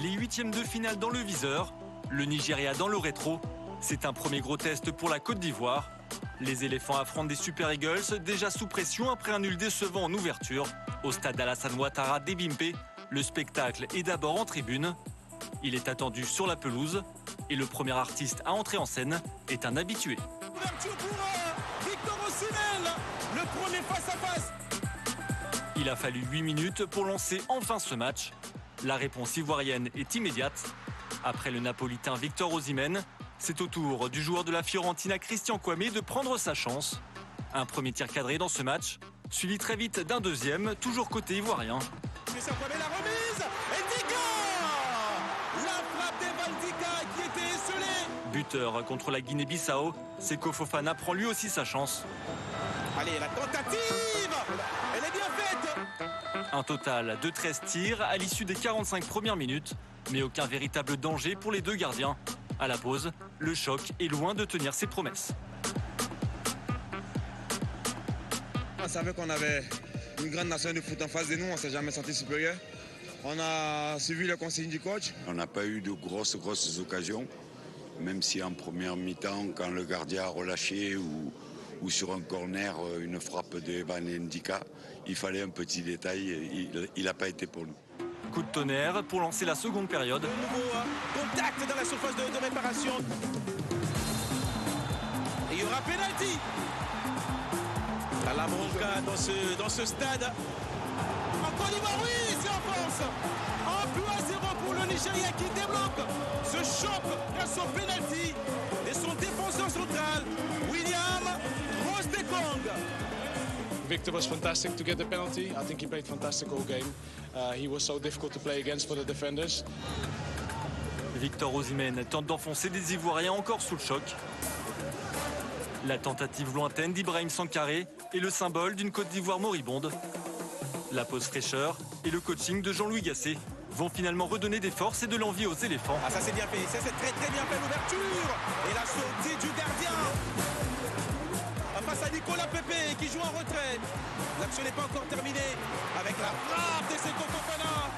Les huitièmes de finale dans le viseur, le Nigeria dans le rétro. C'est un premier gros test pour la Côte d'Ivoire. Les éléphants affrontent des Super Eagles, déjà sous pression après un nul décevant en ouverture. Au stade Alassane Ouattara d'Ebimpe, le spectacle est d'abord en tribune. Il est attendu sur la pelouse et le premier artiste à entrer en scène est un habitué. Ouverture pour Victor Osimhen, le premier face-à-face. Il a fallu 8 minutes pour lancer enfin ce match. La réponse ivoirienne est immédiate. Après le Napolitain Victor Osimhen, c'est au tour du joueur de la Fiorentina Christian Kwame de prendre sa chance. Un premier tir cadré dans ce match, suivi très vite d'un deuxième, toujours côté ivoirien. Christian Kwame, la remise, et Dika, la frappe d'Evaldika qui était esselée. Buteur contre la Guinée-Bissau, Seko Fofana prend lui aussi sa chance. Allez, la tentative, elle est bien faite. Un total de 13 tirs à l'issue des 45 premières minutes, mais aucun véritable danger pour les deux gardiens. À la pause, le choc est loin de tenir ses promesses. On savait qu'on avait une grande nation de foot en face de nous, on ne s'est jamais senti supérieur. On a suivi les consignes du coach. On n'a pas eu de grosses occasions, même si en première mi-temps, quand le gardien a relâché ou sur un corner, une frappe de Evan Ndika, il fallait un petit détail, il n'a pas été pour nous. Coup de tonnerre pour lancer la seconde période. Nouveau contact dans la surface de réparation. Et il y aura pénalty. À la bronca dans ce stade. En Côte d'Ivoire, oui, c'est en France. Un but à 0 pour le Nigeria qui débloque ce choc grâce au pénalty et son défenseur central, William Troost-Ekong. Victor was fantastic to get the penalty. I think he played fantastic all game. He was so difficult to play against for the defenders. Victor Osimhen tente d'enfoncer des Ivoiriens encore sous le choc. La tentative lointaine d'Ibrahim Sankaré est le symbole d'une Côte d'Ivoire moribonde. La pause fraîcheur et le coaching de Jean-Louis Gasset vont finalement redonner des forces et de l'envie aux éléphants. Ah, ça c'est bien fait, ça c'est très bien fait l'ouverture. Et la sortie du gardien. Face à Nicolas Pepe qui joue en retrait. L'action n'est pas encore terminée avec la frappe de Seko Fofana.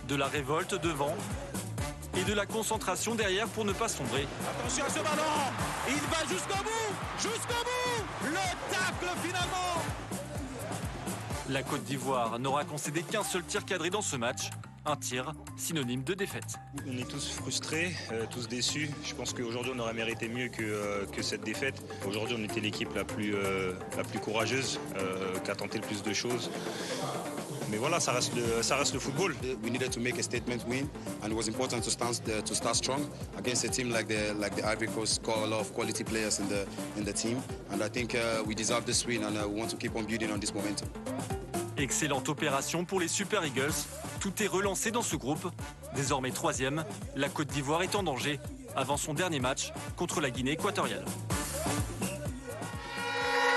De la révolte devant et de la concentration derrière pour ne pas sombrer. Attention à ce ballon, il va jusqu'au bout, le tacle finalement. La Côte d'Ivoire n'aura concédé qu'un seul tir cadré dans ce match. Un tir synonyme de défaite. On est tous frustrés, tous déçus. Je pense qu'aujourd'hui on aurait mérité mieux que cette défaite. Aujourd'hui on était l'équipe la plus courageuse, qui a tenté le plus de choses. Mais voilà, ça reste le football. We needed to make a statement win, and it was important to start strong against a team like the Ivory Coast. Got a lot of quality players in the team, and I think we deserve this win, and we want to keep on building on this momentum. Excellente opération pour les Super Eagles. Tout est relancé dans ce groupe. Désormais troisième, la Côte d'Ivoire est en danger avant son dernier match contre la Guinée équatoriale.